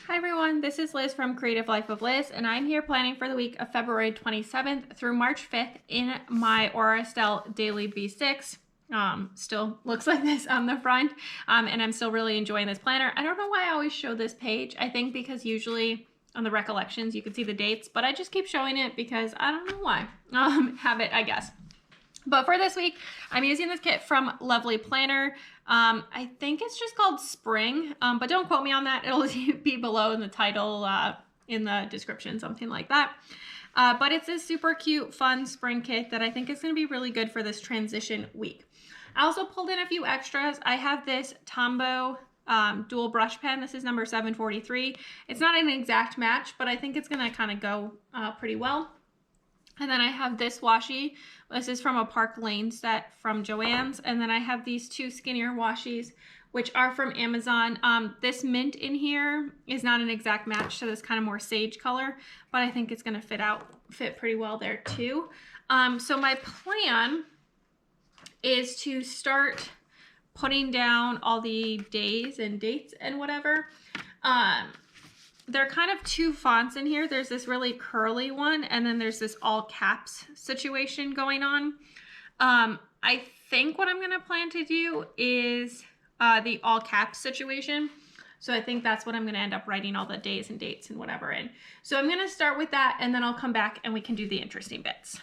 Hi everyone, this is Liz from Creative Life of Liz, and I'm here planning for the week of February 27th through March 5th in my Estelle Daily B6. Still looks like this on the front, and I'm still really enjoying this planner. I don't know why I always show this page. I think because usually on the recollections you can see the dates, but I just keep showing it because I don't know why. Habit, I guess. But for this week, I'm using this kit from Lovely Planner. I think it's just called Spring, but don't quote me on that. It'll be below in the title, in the description, something like that. But it's a super cute, fun spring kit that I think is going to be really good for this transition week. I also pulled in a few extras. I have this Tombow dual brush pen. This is number 743. It's not an exact match, but I think it's going to kind of go pretty well. And then I have this washi. This is from a Park Lane set from Joann's. And then I have these two skinnier washies, which are from Amazon. This mint in here is not an exact match to this kind of more sage color, but I think it's gonna fit pretty well there too. So my plan is to start putting down all the days and dates and whatever. There are kind of two fonts in here. There's this really curly one, and then there's this all caps situation going on. I think what I'm gonna plan to do is the all caps situation. So I think that's what I'm gonna end up writing all the days and dates and whatever in. So I'm gonna start with that, and then I'll come back and we can do the interesting bits.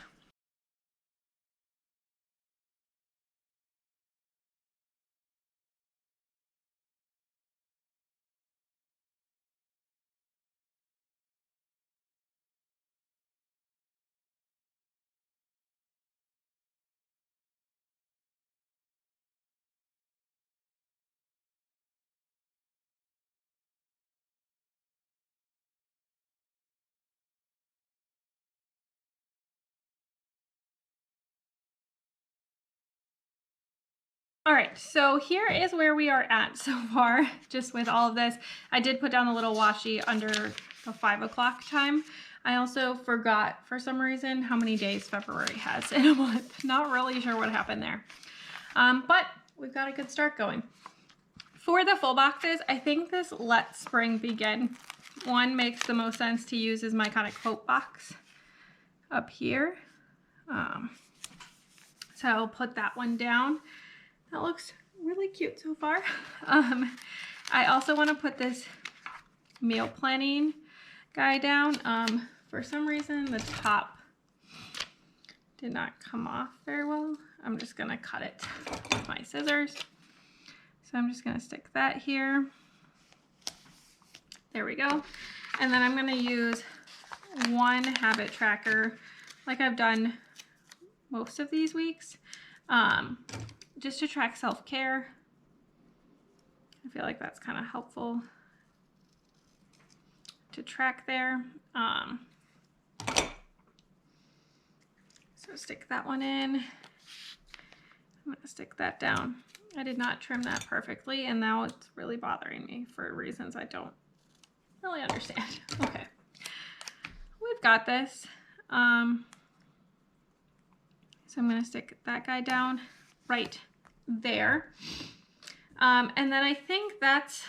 All right, so here is where we are at so far, just with all of this. I did put down a little washi under the 5 o'clock time. I also forgot, for some reason, how many days February has in a month. Not really sure what happened there. But we've got a good start going. For the full boxes, I think this Let Spring Begin one makes the most sense to use as my kind of quote box up here. So I'll put that one down. That looks really cute so far. I also want to put this meal planning guy down. For some reason, the top did not come off very well. I'm just going to cut it with my scissors. So I'm just going to stick that here. There we go. And then I'm going to use one habit tracker like I've done most of these weeks. Just to track self-care. I feel like that's kind of helpful to track there. So stick that one in. I'm going to stick that down. I did not trim that perfectly, and now it's really bothering me for reasons I don't really understand. Okay, we've got this. So I'm going to stick that guy down right there. And then I think that's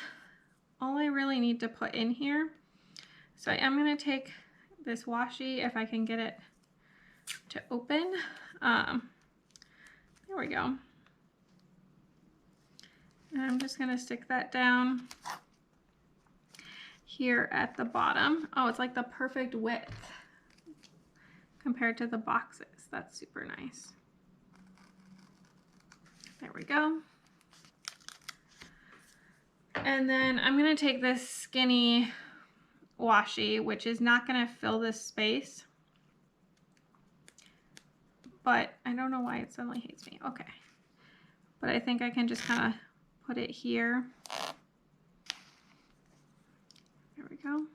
all I really need to put in here. So I am going to take this washi, if I can get it to open. There we go. And I'm just going to stick that down here at the bottom. Oh, it's like the perfect width compared to the boxes. That's super nice. There we go. And then I'm going to take this skinny washi, which is not going to fill this space. But I don't know why it suddenly hates me. Okay. But I think I can just kind of put it here. There we go.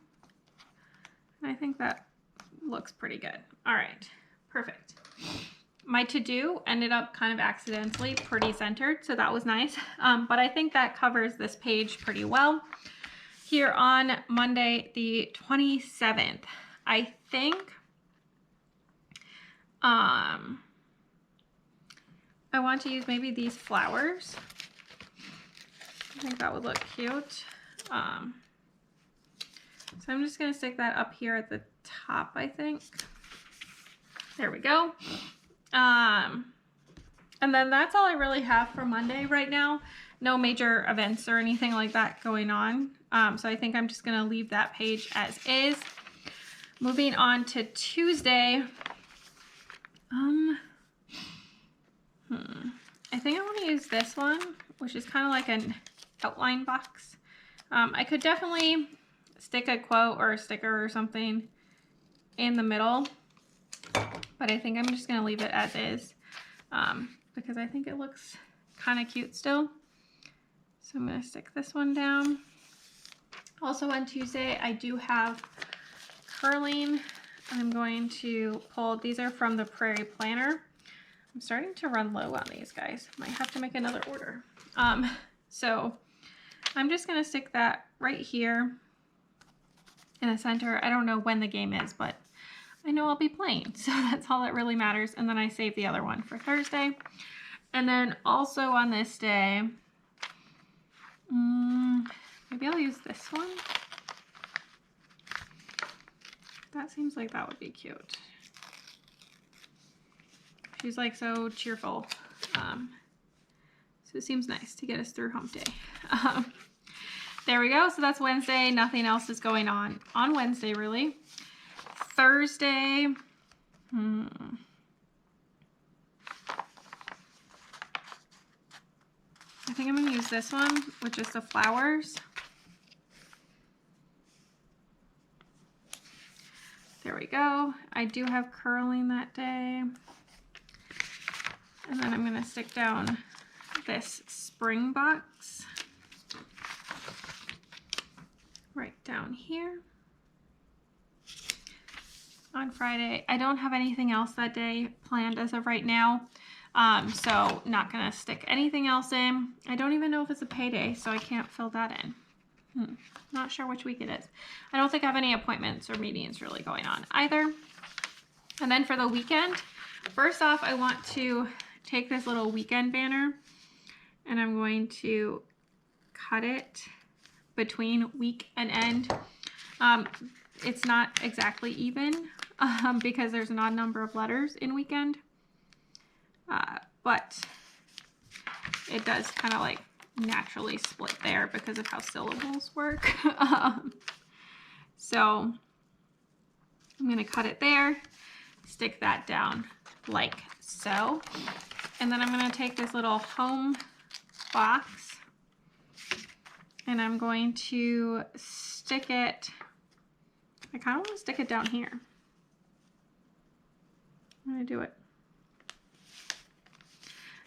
And I think that looks pretty good. All right. Perfect. My to-do ended up kind of accidentally pretty centered, so that was nice. But I think that covers this page pretty well. Here on Monday, the 27th, I think I want to use maybe these flowers. I think that would look cute. So I'm just going to stick that up here at the top, I think. There we go. And then that's all I really have for Monday right now. No major events or anything like that going on. So I think I'm just going to leave that page as is. Moving on to Tuesday. I think I want to use this one, which is kind of like an outline box. I could definitely stick a quote or a sticker or something in the middle, but I think I'm just going to leave it as is because I think it looks kind of cute still. So I'm going to stick this one down. Also on Tuesday, I do have curling. I'm going to pull, these are from the Prairie Planner. I'm starting to run low on these guys. Might have to make another order. So I'm just going to stick that right here in the center. I don't know when the game is, but I know I'll be playing. So that's all that really matters. And then I save the other one for Thursday. And then also on this day, maybe I'll use this one. That seems like that would be cute. She's like so cheerful. So it seems nice to get us through hump day. There we go. So that's Wednesday. Nothing else is going on Wednesday really. Thursday. I think I'm going to use this one with just the flowers. There we go. I do have curling that day. And then I'm going to stick down this spring box right down here. On Friday, I don't have anything else that day planned as of right now. So not going to stick anything else in. I don't even know if it's a payday, so I can't fill that in. Not sure which week it is. I don't think I have any appointments or meetings really going on either. And then for the weekend, first off, I want to take this little weekend banner and I'm going to cut it between week and end. It's not exactly even because there's an odd number of letters in weekend, but it does kind of like naturally split there because of how syllables work. So I'm going to cut it there, stick that down like so, and then I'm going to take this little home box and I'm going to stick it, I kind of want to stick it down here. I'm going to do it.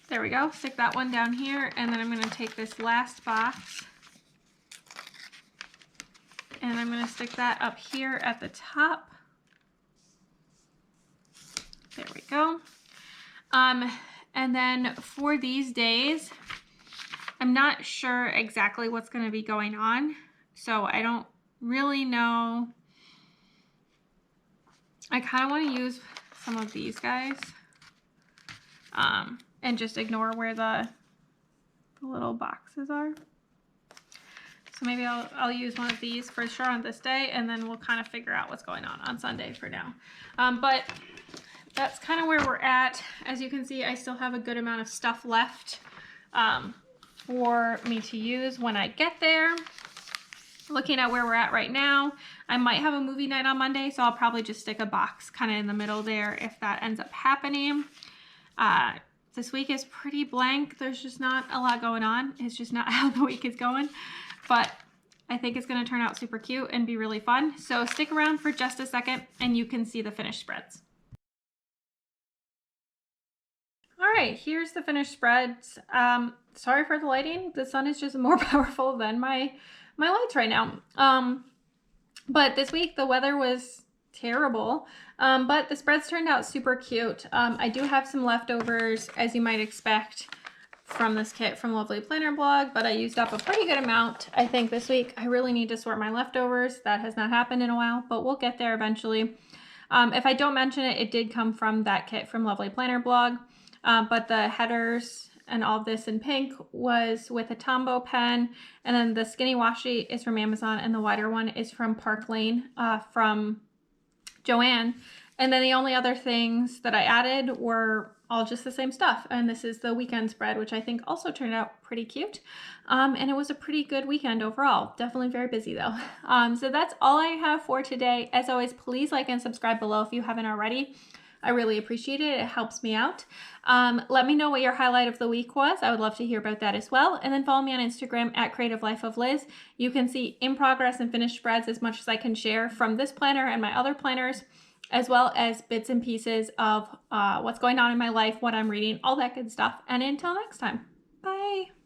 There we go. Stick that one down here, and then I'm going to take this last box and I'm going to stick that up here at the top. There we go. And then for these days, I'm not sure exactly what's going to be going on, so I don't really know. I kind of want to use some of these guys. And just ignore where the little boxes are. So maybe I'll use one of these for sure on this day, and then we'll kind of figure out what's going on Sunday for now. But that's kind of where we're at. As you can see, I still have a good amount of stuff left for me to use when I get there. Looking at where we're at right now, I might have a movie night on Monday, so I'll probably just stick a box kind of in the middle there if that ends up happening. This week is pretty blank. There's just not a lot going on. It's just not how the week is going, but I think it's going to turn out super cute and be really fun. So stick around for just a second and you can see the finished spreads. All right, here's the finished spreads. Sorry for the lighting. The sun is just more powerful than my lights right now. But this week the weather was terrible, but the spreads turned out super cute. I do have some leftovers, as you might expect, from this kit from Lovely Planner Blog, but I used up a pretty good amount, I think, this week. I really need to sort my leftovers. That has not happened in a while, but we'll get there eventually. If I don't mention it, it did come from that kit from Lovely Planner Blog. but the headers and all of this in pink was with a Tombow pen. And then the skinny washi is from Amazon, and the wider one is from Park Lane from Joann. And then the only other things that I added were all just the same stuff. And this is the weekend spread, which I think also turned out pretty cute. And it was a pretty good weekend overall. Definitely very busy though. So that's all I have for today. As always, please like and subscribe below if you haven't already. I really appreciate it. It helps me out. Let me know what your highlight of the week was. I would love to hear about that as well. And then follow me on Instagram at Creative Life of Liz. You can see in progress and finished spreads as much as I can share from this planner and my other planners, as well as bits and pieces of what's going on in my life, what I'm reading, all that good stuff. And until next time, bye.